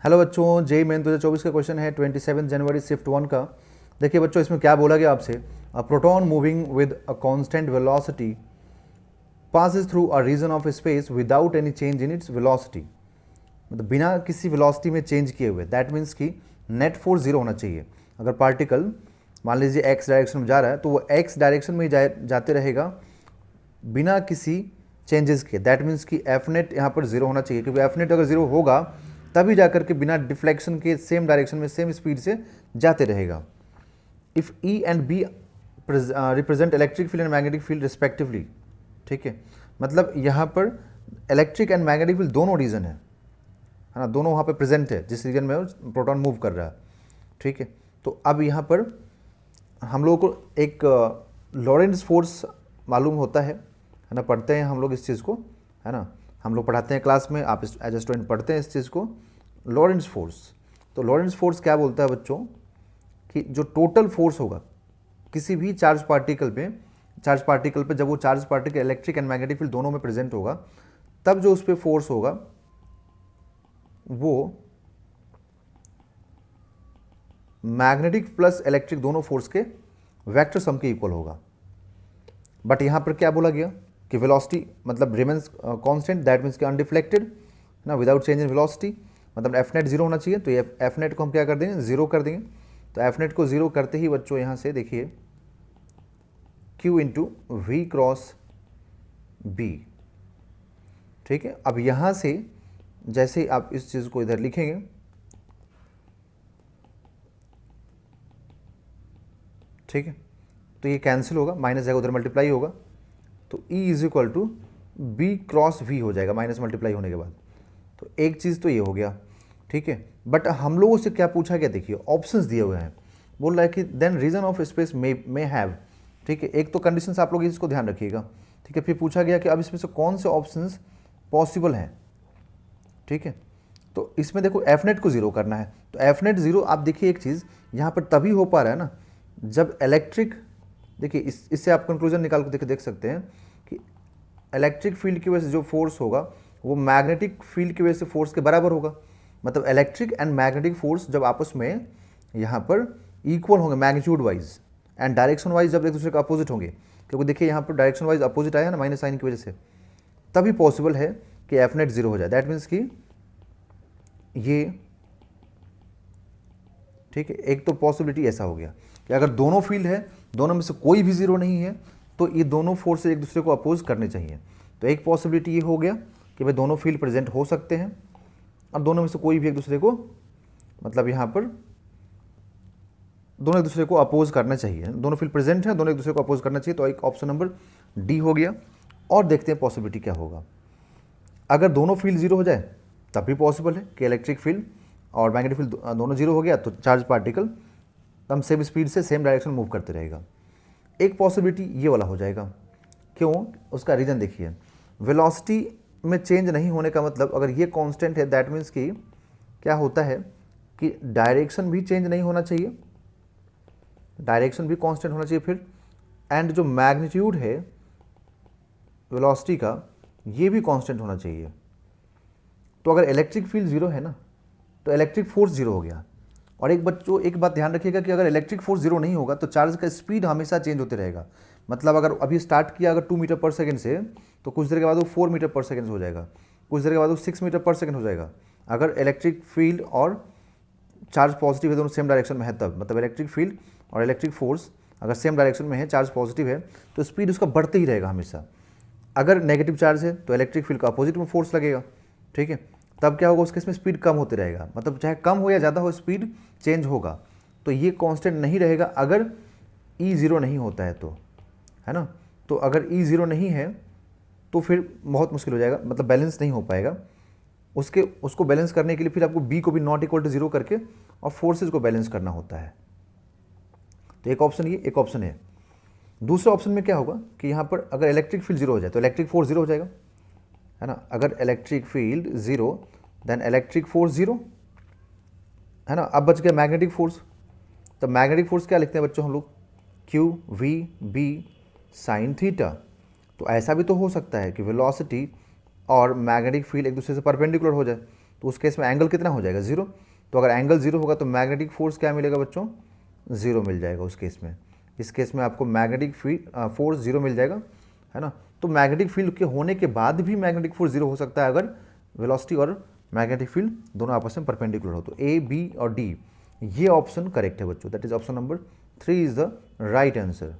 Hello बच्चों, JEE main 2024 का question है 27 जनवरी शिफ्ट 1 का। देखिए बच्चों, इसमें क्या बोला गया आपसे, a proton moving with a constant velocity passes through a region of space without any change in its velocity. मतलब बिना किसी वेलोसिटी में चेंज किए हुए, दैट मीन्स कि नेट फोर्स जीरो होना चाहिए। अगर पार्टिकल मान लीजिए एक्स डायरेक्शन में जा रहा है तो वो एक्स डायरेक्शन में ही जाते रहेगा बिना किसी चेंजेस के। दैट मीन्स कि एफ नेट यहाँ पर जीरो होना चाहिए, क्योंकि एफ नेट अगर जीरो होगा तभी जाकर के बिना डिफ्लेक्शन के सेम डायरेक्शन में सेम स्पीड से जाते रहेगा। If E and B represent electric field and magnetic field respectively, ठीक है, मतलब यहाँ पर इलेक्ट्रिक एंड मैग्नेटिक फील्ड दोनों रीजन है ना, दोनों वहाँ पे प्रेजेंट है जिस रीजन में प्रोटॉन मूव कर रहा है, ठीक है। तो अब यहाँ पर हम लोगों को एक लॉरेंट्ज फोर्स मालूम होता है ना, पढ़ते हैं हम लोग इस चीज़ को, है ना, हम लोग पढ़ाते हैं क्लास में, आप एज ए स्टूडेंट पढ़ते हैं इस चीज़ को, लॉरेंट्ज फोर्स। तो लॉरेंट्ज फोर्स क्या बोलता है बच्चों कि जो टोटल फोर्स होगा किसी भी चार्ज पार्टिकल पे जब वो charge particle electric and magnetic field दोनों में प्रेजेंट होगा, तब जो उस पर फोर्स होगा वो मैग्नेटिक प्लस इलेक्ट्रिक दोनों फोर्स के वेक्टर सम के इक्वल होगा। बट यहाँ पर क्या बोला गया कि वेलोसिटी मतलब रिमेन्स कांस्टेंट, दैट मीन्स कि अनडिफ्लेक्टेड ना, विदाउट चेंज इन वेलोसिटी, मतलब एफ नेट जीरो होना चाहिए। तो ये एफ नेट को हम क्या कर देंगे, जीरो कर देंगे। तो एफ नेट को जीरो करते ही बच्चों यहाँ से देखिए Q into V cross B, ठीक है। अब यहाँ से जैसे आप इस चीज़ को इधर लिखेंगे, ठीक है, तो ये कैंसिल होगा, माइनस जाएगा उधर मल्टीप्लाई होगा, तो E is equal to B cross V हो जाएगा माइनस मल्टीप्लाई होने के बाद। तो एक चीज़ तो ये हो गया, ठीक है। बट हम लोगों से क्या पूछा गया, देखिए ऑप्शंस दिए हुए हैं, बोल रहा है कि then region of space may have, ठीक है। एक तो कंडीशंस आप लोग इसको ध्यान रखिएगा, ठीक है। फिर पूछा गया कि अब इसमें से कौन से ऑप्शंस पॉसिबल हैं, ठीक है। तो इसमें देखो एफ नेट को जीरो करना है, तो एफ नेट जीरो, आप देखिए एक चीज़ यहाँ पर तभी हो पा रहा है ना जब इलेक्ट्रिक, देखिए इससे आप कंक्लूजन निकाल के देख सकते हैं कि इलेक्ट्रिक फील्ड की वजह से जो फोर्स होगा वो मैग्नेटिक फील्ड की वजह से फोर्स के बराबर होगा। मतलब इलेक्ट्रिक एंड मैग्नेटिक फोर्स जब आपस में यहाँ पर इक्वल होंगे magnitude wise and direction wise, जब एक दूसरे का अपोजिट होंगे, क्योंकि देखिए यहाँ पर डायरेक्शन वाइज अपोजिट आया ना माइनस साइन की वजह से, तभी पॉसिबल है कि एफ नेट जीरो हो जाए। दैट मीन्स कि ये, ठीक है, एक तो पॉसिबिलिटी ऐसा हो गया कि अगर दोनों फील्ड है, दोनों में से कोई भी जीरो नहीं है, तो ये दोनों फोर्स एक दूसरे को अपोज करने चाहिए। तो एक पॉसिबिलिटी ये हो गया कि भाई दोनों फील्ड प्रेजेंट हो सकते हैं और दोनों में से कोई भी एक दूसरे को, मतलब यहाँ पर दोनों एक दूसरे को अपोज करना चाहिए, दोनों फील्ड प्रेजेंट है, दोनों एक दूसरे को अपोज करना चाहिए। तो एक ऑप्शन नंबर डी हो गया। और देखते हैं पॉसिबिलिटी क्या होगा। अगर दोनों फील्ड जीरो हो जाए तब भी पॉसिबल है कि इलेक्ट्रिक फील्ड और मैग्नेटिक फील्ड दोनों जीरो हो गया तो चार्ज पार्टिकल हम सेम स्पीड से सेम डायरेक्शन मूव करते रहेगा। एक पॉसिबिलिटी ये वाला हो जाएगा, क्यों, उसका रीज़न देखिए, वेलोसिटी में चेंज नहीं होने का मतलब अगर ये कांस्टेंट है, दैट मीन्स कि क्या होता है कि डायरेक्शन भी चेंज नहीं होना चाहिए, डायरेक्शन भी कांस्टेंट होना चाहिए फिर, एंड जो मैग्नीट्यूड है वेलोसिटी का ये भी कांस्टेंट होना चाहिए। तो अगर इलेक्ट्रिक फील्ड जीरो है ना तो इलेक्ट्रिक फोर्स जीरो हो गया। और एक बात ध्यान रखिएगा कि अगर इलेक्ट्रिक फोर्स जीरो नहीं होगा तो चार्ज का स्पीड हमेशा चेंज होते रहेगा। मतलब अगर अभी स्टार्ट किया अगर 2 मीटर पर सेकंड से, तो कुछ देर के बाद वो 4 मीटर पर सेकंड हो जाएगा, कुछ देर के बाद वो 6 मीटर पर सेकंड हो जाएगा। अगर इलेक्ट्रिक फील्ड और चार्ज पॉजिटिव है, दोनों सेम डायरेक्शन में है तब, मतलब इलेक्ट्रिक फील्ड और इलेक्ट्रिक फोर्स अगर सेम डायरेक्शन में है, चार्ज पॉजिटिव है, तो स्पीड उसका बढ़ते ही रहेगा हमेशा। अगर नेगेटिव चार्ज है तो इलेक्ट्रिक फील्ड का अपोजिट में फोर्स लगेगा, ठीक है, तब क्या होगा, उसके इसमें स्पीड कम होते रहेगा। मतलब चाहे कम हो या ज़्यादा हो स्पीड चेंज होगा। तो ये कांस्टेंट नहीं रहेगा अगर ई ज़ीरो नहीं होता है तो, है ना। तो अगर ई ज़ीरो नहीं है तो फिर बहुत मुश्किल हो जाएगा, मतलब बैलेंस नहीं हो पाएगा। उसको बैलेंस करने के लिए फिर आपको बी को भी नॉट इक्वल टू जीरो करके और फोर्सेज को बैलेंस करना होता है। तो एक ऑप्शन ये, एक ऑप्शन है। दूसरे ऑप्शन में क्या होगा कि यहाँ पर अगर इलेक्ट्रिक फील्ड जीरो हो जाए तो इलेक्ट्रिक फोर्स जीरो हो जाएगा, है ना। अगर electric field zero then electric force zero, है ना। अब बच गया मैग्नेटिक फोर्स। तो मैग्नेटिक फोर्स क्या लिखते हैं बच्चों हम लोग, Q V B sine theta. तो ऐसा भी तो हो सकता है कि वेलोसिटी और मैग्नेटिक फील्ड एक दूसरे से परपेंडिकुलर हो जाए, तो उस केस में एंगल कितना हो जाएगा 0। तो अगर एंगल 0 होगा तो मैग्नेटिक फोर्स क्या मिलेगा बच्चों 0 मिल जाएगा उस केस में। इस केस में आपको मैग्नेटिक फोर्स 0 मिल जाएगा, है ना। तो मैग्नेटिक फील्ड के होने के बाद भी मैग्नेटिक फोर्स 0 हो सकता है अगर वेलोसिटी और मैग्नेटिक फील्ड दोनों आपस में परपेंडिकुलर हो। तो ए, बी और डी ये ऑप्शन करेक्ट है बच्चों, that is option number 3 is the right answer.